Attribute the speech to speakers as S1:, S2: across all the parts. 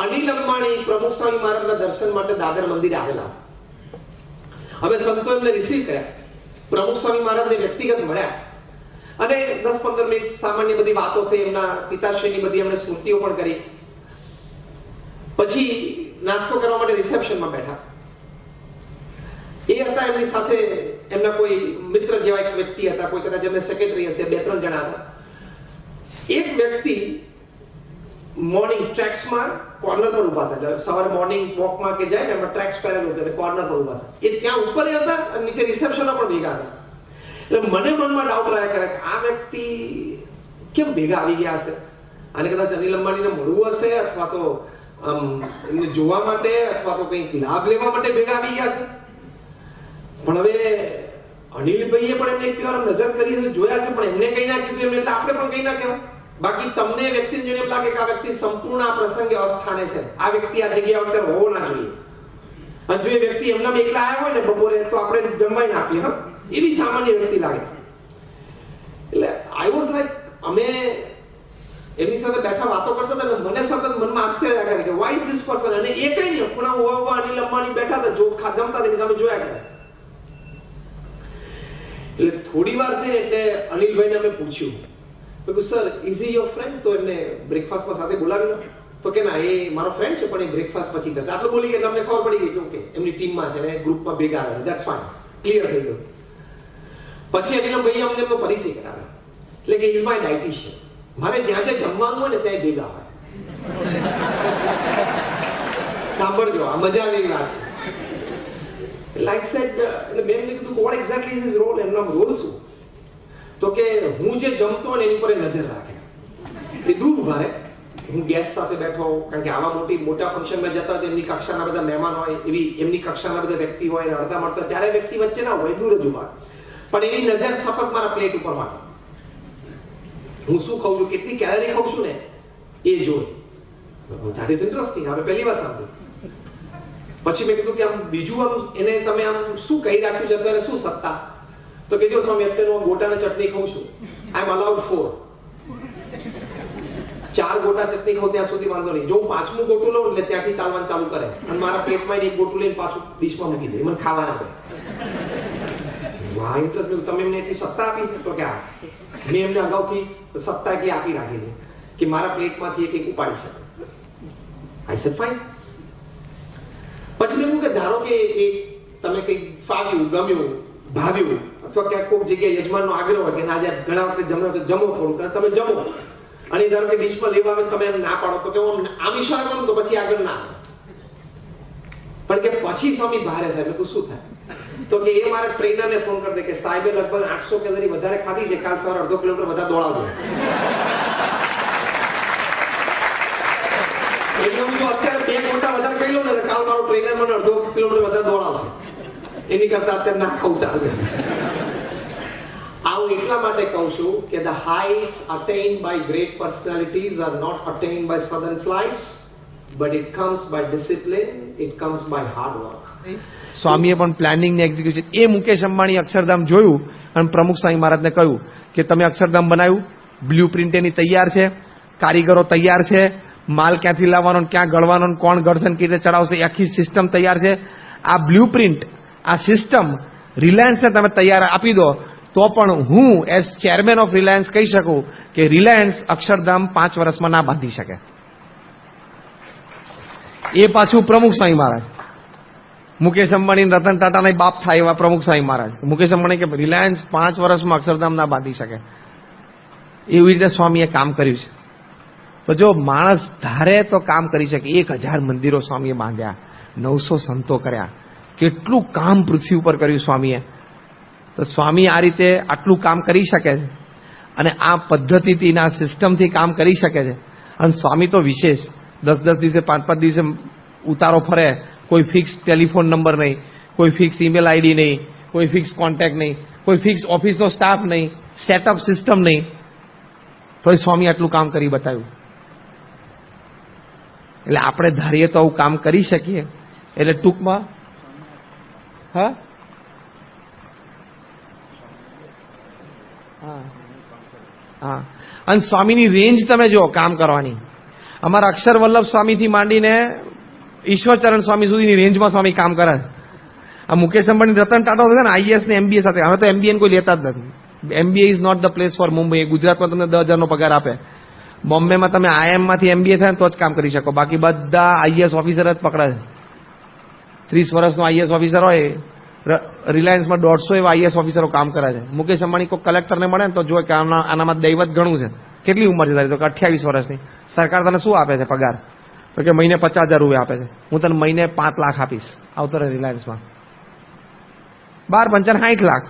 S1: અનિલ અંબાણી પ્રમુખ સ્વામી મહારાજના દર્શન માટે દાદર મંદિરે આવેલા. અમે સંતો એમને રિસીવ કર્યા. પ્રમુખ સ્વામી મહારાજને વ્યક્તિગત મળ્યા અને 10-15 મિનિટ સામાન્ય બધી વાતો થઈ. એમના પિતાશ્રીની બધી એમણે સ્મૃતિઓ પણ કરી. પછી નાસ્તો કરવા માટે રિસેપ્શનમાં બેઠા. એ હતા એમની સાથે એમના કોઈ મિત્ર જેવા એક વ્યક્તિ હતા, કોઈ કદાચ એમને સેક્રેટરી હશે, 2-3 જણા હતા. એક વ્યક્તિ મોર્નિંગ ટ્રેક્સમાં કોર્નર પર ઉભા હતા. સવારે મોર્નિંગ વોકમાં કે જાય ને એમાં ટ્રેક્સ પહેરેલું હતું, કોર્નર પર ઉભા હતા. એ ત્યાં ઉપર હતા અને નીચે રિસેપ્શનમાં પણ ભેગા હતા. એટલે મને મનમાં ડાઉટ રહ્યા કરે કે આ વ્યક્તિ કેમ ભેગા આવી ગયા હશે? આને કદાચ અનિલ અંબાણીને મળવું હશે, અથવા તો એમને જોવા માટે, અથવા તો કંઈક લાભ લેવા માટે ભેગા આવી ગયા છે. પણ હવે અનિલભાઈએ પણ એમને એક વાર નજર કરી છે, જોયા છે, પણ એમને કઈ ના કીધું એમને, એટલે આપણે પણ કઈ ના કહેવાય. બાકી તમને વ્યક્તિને જોઈને એમ લાગે કે આ વ્યક્તિ સંપૂર્ણ આ પ્રસંગે અસ્થાને છે, આ વ્યક્તિ આ જગ્યા વખતે હોવો ના જોઈએ. અને જો એ વ્યક્તિ એમના એકલા આવ્યા હોય ને બપોરે, તો આપણે જમવાય ના આપીએ. એવી સામાન્ય વ્યક્તિ લાગે. એટલે આઈ વોઝ લાઈક, અમે એમની સાથે બેઠા વાતો કરતા હતા ને મને સતત મનમાં આશ્ચર્ય કરે કે વાય ઇઝ ધીસ પર્સન. અને એ કઈ નહીં, ખૂણા હોવા અનિલ અંબાણી બેઠા હતા, જો જમતા તેની સામે જોયા કરે. એટલે થોડી વાર થઈને એટલે અનિલભાઈને અમે પૂછ્યું, sir is he your friend? તો એમને બ્રેકફાસ્ટમાં સાથે બોલાવ્યો. તો કે ના, એ મારો ફ્રેન્ડ છે, પણ એ બ્રેકફાસ્ટ પછી કરશે. આટલું બોલી એટલે અમને ખબર પડી ગઈ કે ઓકે એમની ટીમમાં છે ને ગ્રુપમાં ભેગા આવે, ધેટ્સ ફાઇન, ક્લિયર થઈ ગયું. પછી અનિલભાઈ અમને એમનો પરિચય કરાવ્યો. એટલે કે ઇઝ માય ડાયટિશિયન. મારે જ્યાં જ્યાં જમવાનું હોય ને ત્યાં ભેગા હોય. સાંભળજો, આ મજા આવે એવી વાત છે. લાઈક સેડ, એટલે મેં એમને કીધું what exactly is his role? એમનો રોલ શું? તો કે હું જે જમતો હોય ને એની પર નજર રાખે. એ દૂર ઉભા રહે. હું ગેસ્ટ સાથે બેઠો, કારણ કે આવા મોટા ફંક્શનમાં જતા હોય તો એમની કક્ષાના બધા મહેમાન હોય, એવી એમની કક્ષાના બધા વ્યક્તિ હોય, અડધા મળતા, ત્યારે વ્યક્તિ વચ્ચે ના હોય, દૂર જ ઉભા. પણ એની નજર સતત મારા પ્લેટ ઉપર હોય. હું શું ખાઉં છું, કેટલી કેલરી ખાઉં છું ને એ જોઈ. That is interesting. આપણે પહેલી વાર સાંભળ્યું. પછી મેં કીધું કે આમ બીજું આમ એને તમે આમ શું કહી રાખ્યું છે, અથવા એને શું સત્તા? તો કે જો સ્વામી, અત્યારે હું ગોટાની ચટણી ખાઉં છું, આઈ એમ અલાઉડ 4. 4 ગોટા ચટણી ખાઉં ત્યાં સુધી વાંધો નહીં. જો હું 5મું ગોટું લઉં એટલે ત્યાંથી ચાલવાનું ચાલુ કરે અને મારા પેટમાં એક ગોટું લઈને પાછું ડીશમાં મૂકી દે, મને ખાવા ના દે. વાહ, ઇન્ટરેસ્ટ. તમે એમને એટલી સત્તા આપી? તો કે હા, મેં એમને અગાઉથી સત્તા એટલી આપી રાખી છે કે મારા પ્લેટમાંથી એક ઉપાડી શકે. I said fine. પછી મેં કહ્યું કે ધારો કે એ તમે કંઈક ફાવ્યું, ગમ્યું, ભાવ્યું, અથવા ક્યાંક કોઈક જગ્યાએ યજમાનનો આગ્રહ હોય કે આજે ઘણા વખતે જમો તો જમો થોડું, તમે જમો અને ધારો કે ડીશમાં લેવા આવે તમે એમ ના પાડો, તો કે હું આમ ઈશારો કરું તો પછી આગળ ના આવે. પણ કે પછી સ્વામી ભારે થાય. મેં શું થાય? તો કે એ મારા ટ્રેનરને ફોન કરી દે કે સાહેબે લગભગ 800 કેલરી વધારે ખાધી છે, કાલ સવારે અડધો કિલોમીટર વધારે દોડાવજો. એટલે હું જો અત્યારે 2 ગોટા વધારે ખાઈ લઉં ને, કાલ મારો ટ્રેનર મને અડધો કિલોમીટર વધારે દોડાવશે. એની કરતા અત્યારે ના ખાવું સારું. આ હું એટલા માટે કહું છું કે the heights attained by great personalities are not attained by sudden flights, but it comes by discipline, it comes by hard work.
S2: સ્વામીએ પણ પ્લાનિંગ ને એક્ઝિક્યુશન, એ મુકેશ અંબાણી અક્ષરધામ જોયું અને પ્રમુખ સ્વામી મહારાજને કહ્યું કે તમે અક્ષરધામ બનાવ્યું, બ્લુ પ્રિન્ટ એની તૈયાર છે, કારીગરો તૈયાર છે, માલ ક્યાંથી લાવવાનો, ક્યાં ગળવાનો, કોણ ગળશે, કેવી રીતે ચડાવશે, આખી સિસ્ટમ તૈયાર છે. આ બ્લુ પ્રિન્ટ, આ સિસ્ટમ રિલાયન્સને તમે તૈયાર આપી દો તો પણ હું એઝ ચેરમેન ઓફ રિલાયન્સ કહી શકું કે રિલાયન્સ અક્ષરધામ 5 વર્ષમાં ના બાંધી શકે. એ પાછું પ્રમુખ સ્વામી મહારાજ, મુકેશ અંબાણી, રતન ટાટાના બાપ થાય એવા પ્રમુખ સ્વામી મહારાજ. મુકેશ અંબાણી કે રિલાયન્સ 5 વર્ષમાં અક્ષરધામ ના બાંધી શકે. એવી રીતે સ્વામીએ કામ કર્યું છે. તો જો માણસ ધારે તો કામ કરી શકે. 1000 મંદિરો સ્વામીએ બાંધ્યા, 900 સંતો કર્યા, કેટલું કામ પૃથ્વી ઉપર કર્યું સ્વામીએ. તો સ્વામી આ રીતે આટલું કામ કરી શકે છે અને આ પદ્ધતિથી, આ સિસ્ટમથી કામ કરી શકે છે. અને સ્વામી તો વિશેષ 10-10 દિવસે, 5-5 દિવસે ઉતારો ફરે. કોઈ ફિક્સ ટેલિફોન નંબર નહીં, કોઈ ફિક્સ ઈમેલ આઈડી નહીં, કોઈ ફિક્સ કોન્ટેક્ટ નહીં, કોઈ ફિક્સ ઓફિસનો સ્ટાફ નહીં, સેટઅપ સિસ્ટમ નહીં. તો સ્વામી આટલું કામ કરી બતાવ્યું. એટલે આપણે ધારીએ તો આવું કામ કરી શકીએ. એટલે ટૂંકમાં હા હા અને સ્વામીની રેન્જ તમે જો કામ કરવાની. અમારા અક્ષર વલ્લભ સ્વામીથી માંડીને ઈશ્વરચરણ સ્વામી સુધીની રેન્જમાં સ્વામી કામ કરે છે. આ મુકેશ અંબાણી રતન ટાટા છે ને આઈએએસ ને એમબીએ સાથે, હવે તો એમબીએ કોઈ લેતા જ નથી. MBA is not the place for Mumbai. ગુજરાતમાં તમને 10,000 પગાર આપે, બોમ્બેમાં તમે આઈએમ માંથી એમબીએ થાય તો જ કામ કરી શકો, બાકી બધા આઈએએસ ઓફિસર જ પકડાય. 30 વર્ષનો આઈએએસ ઓફિસર હોય, રિલાયન્સમાં 150 એવા આઈએએસ ઓફિસરો કામ કરે છે. મુકેશ અંબાણી કોઈ કલેક્ટરને મળે ને તો જોવે કે આનામાં દૈવત ઘણું છે. કેટલી ઉંમર છે તારી? તો 28 વર્ષની. સરકાર તને શું આપે છે પગાર? તો કે મહિને 50,000 રૂપિયા આપે છે. હું તને મહિને 5 લાખ આપીશ, આવતો રહે રિલાયન્સમાં. 12 પંચા 60 લાખ.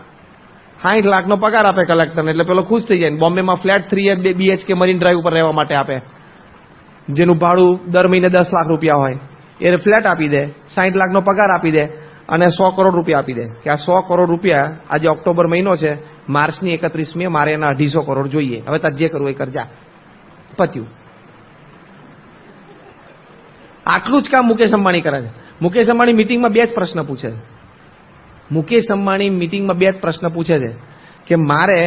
S2: 60 લાખનો પગાર આપે કલેક્ટરને, એટલે પેલો ખુશ થઈ જાય. બોમ્બેમાં ફ્લેટ 3 BHK મરીન ડ્રાઈવ ઉપર રહેવા માટે આપે, જેનું ભાડું દર મહિને 10 લાખ રૂપિયા હોય. એ ફ્લેટ આપી દે, 60 લાખનો પગાર આપી દે અને 100 કરોડ રૂપિયા આપી દે કે આ 100 કરોડ રૂપિયા આજે ઓક્ટોબર મહિનો છે, માર્ચની 31મીએ મારે એના 250 કરોડ જોઈએ, હવે તાર જે કરવું એ કરજા, પત્યું. આટલું જ કામ મુકેશ અંબાણી કરે છે. મુકેશ અંબાણી મિટિંગમાં 2 જ પ્રશ્ન પૂછે છે. મુકેશ અંબાણી મિટિંગમાં 2 જ પ્રશ્ન પૂછે છે કે મારે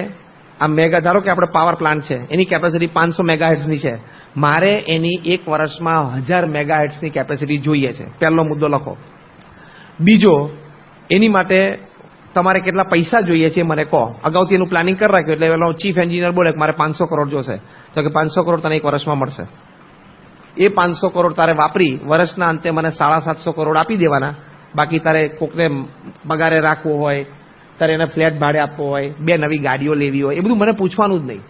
S2: આ મેગા, ધારો કે આપણે પાવર પ્લાન્ટ છે, એની કેપેસિટી 500 મેગાહર્ટ્ઝની છે, મારે એની 1 વર્ષમાં 1000 મેગાહર્ટ્ઝની કેપેસિટી જોઈએ છે. પહેલો મુદ્દો લખો. બીજો, એની માટે તમારે કેટલા પૈસા જોઈએ છે મને કહો. અગાઉથી એનું પ્લાનિંગ કરી રાખ્યું, એટલે પેલો ચીફ એન્જિનિયર બોલે કે મારે 500 કરોડ જોશે, તો કે 500 કરોડ તને 1 વર્ષમાં મળશે. એ 500 કરોડ તારે વાપરી વર્ષના અંતે મને 750 કરોડ આપી દેવાના. બાકી તારે કોકને પગારે રાખવો હોય, તારે એને ફ્લેટ ભાડે આપવો હોય, 2 નવી ગાડીઓ લેવી હોય, એ બધું મને પૂછવાનું જ નહીં.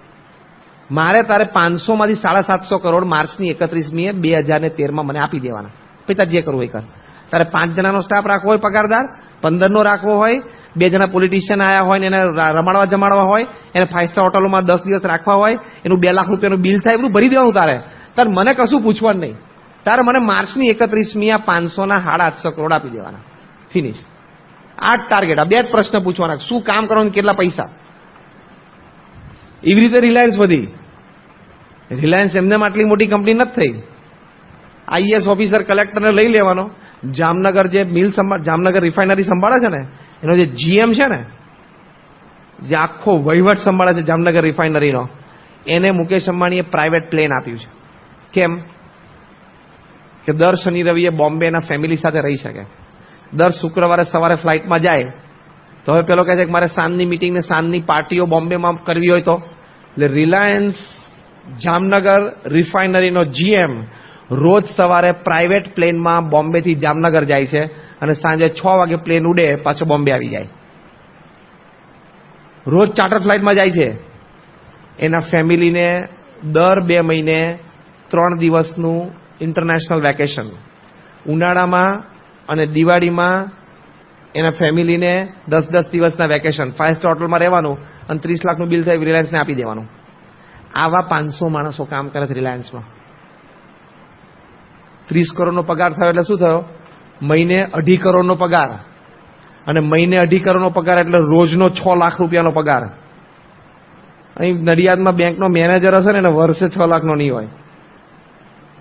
S2: મારે તારે 500 માંથી 750 કરોડ માર્ચની 31મીએ 2013માં મને આપી દેવાના. પછી તારે જે કરવું હોય કર. તારે 5 જણાનો સ્ટાફ રાખવો હોય પગારદાર, 15નો રાખવો હોય, 2 જણા પોલિટિશિયન આવ્યા હોય ને એને રમાડવા જમાડવા હોય, એને 5 સ્ટાર હોટલોમાં 10 દિવસ રાખવા હોય, એનું 2 લાખ રૂપિયાનું બિલ થાય, બધું ભરી દેવાનું. તારે મને કશું પૂછવાનું નહીં. તારે મને માર્ચની 31મી આ 500ના 850 કરોડ આપી દેવાના. ફિનિશ. 8 ટાર્ગેટ. આ 2 જ પ્રશ્ન પૂછવાના, શું કામ કરવાનું, કેટલા પૈસા. એવી રીતે રિલાયન્સ વધી. રિલાયન્સ એમને આટલી મોટી કંપની નથી થઈ. આઈએએસ ઓફિસર કલેક્ટરને લઈ લેવાનો, જામનગર જે મિલ જામનગર રિફાઇનરી સંભાળે છે ને, એનો જે જીએમ છે ને, જે આખો વહીવટ સંભાળે છે જામનગર રિફાઇનરીનો, એને મુકેશ અંબાણીએ પ્રાઇવેટ પ્લેન આપ્યું છે. કેમ? કે દર શનિ રવિએ બોમ્બે એના ફેમિલી સાથે રહી શકે. દર શુક્રવારે સવારે ફ્લાઇટમાં જાય તો હવે પેલો કહે છે કે મારે સાંજની મિટિંગ ને સાંજની પાર્ટીઓ બોમ્બેમાં કરવી હોય તો, એટલે રિલાયન્સ જામનગર રિફાઇનરીનો જીએમ રોજ સવારે પ્રાઇવેટ પ્લેનમાં બોમ્બેથી જામનગર જાય છે અને સાંજે 6 વાગે પ્લેન ઉડે પાછો બોમ્બે આવી જાય. રોજ ચાર્ટર ફ્લાઇટમાં જાય છે. એના ફેમિલીને દર 2 મહિને 3 દિવસનું ઇન્ટરનેશનલ વેકેશન, ઉનાળામાં અને દિવાળીમાં એના ફેમિલીને 10-10 દિવસના વેકેશન, 5 સ્ટાર હોટલમાં રહેવાનું અને 30 લાખનું બિલ થાય રિલાયન્સને આપી દેવાનું. આવા 500 માણસો કામ કરે છે રિલાયન્સમાં. 30 કરોડનો પગાર થયો એટલે શું થયો? મહિને 2.5 કરોડનો પગાર. અને મહિને 2.5 કરોડનો પગાર એટલે રોજનો 6 લાખ રૂપિયાનો પગાર. અહીં નડિયાદમાં બેંકનો મેનેજર હશે ને એને વર્ષે 6 લાખનો નહીં હોય.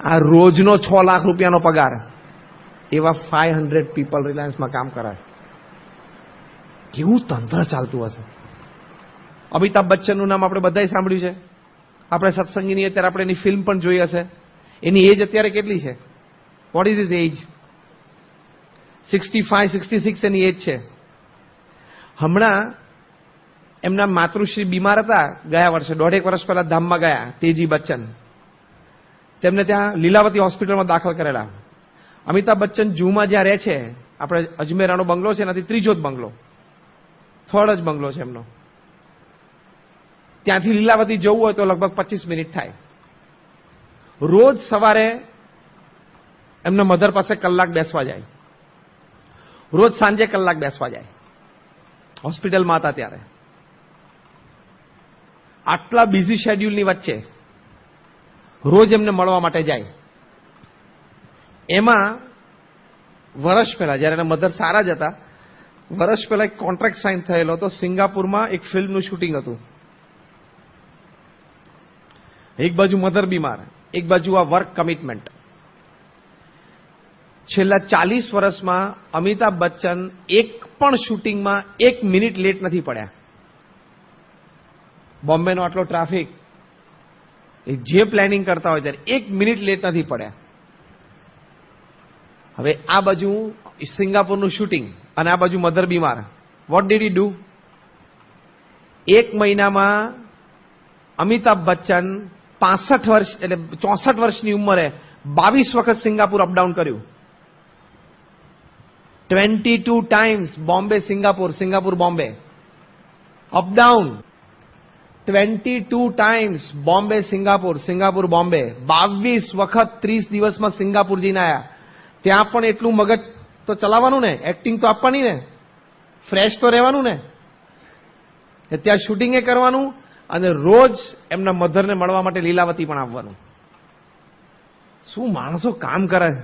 S2: આ રોજનો 6 લાખ રૂપિયાનો પગાર. એવા 500 પીપલ રિલાયન્સમાં કામ કરે. કેવું તંત્ર ચાલતું હશે. અમિતાભ બચ્ચનનું નામ આપણે બધાએ સાંભળ્યું છે. આપણે સત્સંગીની અત્યારે આપણે એની ફિલ્મ પણ જોઈ હશે. એની એજ અત્યારે કેટલી છે? વોટ ઇઝ હિઝ એજ? 65-66 એની એજ છે. હમણાં એમના માતૃશ્રી બીમાર હતા ગયા વર્ષે, 1.5 વર્ષ પહેલા ધામમાં ગયા, તેજી બચ્ચન. તેમને ત્યાં લીલાવતી હોસ્પિટલમાં દાખલ કરેલા. અમિતાભ બચ્ચન જૂમાં જ્યાં રહે છે, આપણે અજમેરાનો બંગલો છે, એનાથી 3જો જ બંગલો, 3rd જ બંગલો છે એમનો. ત્યાંથી લીલાવતી જવું હોય તો લગભગ 25 મિનિટ થાય. રોજ સવારે એમના મધર પાસે કલાક બેસવા જાય, રોજ સાંજે કલાક બેસવા જાય. હોસ્પિટલમાં હતા ત્યારે. આટલા બિઝી શેડ્યુલની વચ્ચે રોજ એમને મળવા માટે જાય. એમાં વર્ષ પહેલા જ્યારે એના મધર સારા જ હતા, વર્ષ પહેલા એક કોન્ટ્રાક્ટ સાઇન થયેલો હતો. સિંગાપુરમાં એક ફિલ્મનું શૂટિંગ હતું. એક બાજુ મધર બીમાર, એક બાજુ આ વર્ક કમિટમેન્ટ. છેલ્લા 40 વર્ષમાં અમિતાભ બચ્ચન એક પણ શૂટિંગમાં 1 મિનિટ લેટ નથી પડ્યા. બોમ્બેનો આટલો ટ્રાફિક, એ જે પ્લાનિંગ કરતા હોય ત્યારે 1 મિનિટ લેટ નથી પડ્યા. હવે આ બાજુ સિંગાપુરનું શૂટિંગ અને આ બાજુ મધર બીમાર. What did he do? 1 મહિનામાં અમિતાભ બચ્ચન 65 વર્ષ એટલે 64 વર્ષની ઉંમરે 22 વખત સિંગાપુર અપડાઉન કર્યું. 22 times Bombay Singapore, Singapore Bombay up down. 22 times Bombay Singapore, Singapore Bombay. 22 વખત 30 દિવસમાં સિંગાપુર જઈને આવ્યા. ત્યાં પણ એટલું મગજ તો ચલાવવાનું ને, એક્ટિંગ તો આપવાની ને, ફ્રેશ તો રહેવાનું ને. ત્યાં શૂટિંગ એ કરવાનું અને રોજ એમના મધરને મળવા માટે લીલાવતી પણ આવવાનું. શું માણસો કામ કરે છે.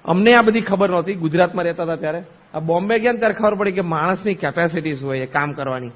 S2: અમને આ બધી ખબર નહોતી ગુજરાતમાં રહેતા હતા ત્યારે. આ બોમ્બે ગયા ને ત્યારે ખબર પડી કે માણસની કેપેસિટી શું હોય એ કામ કરવાની.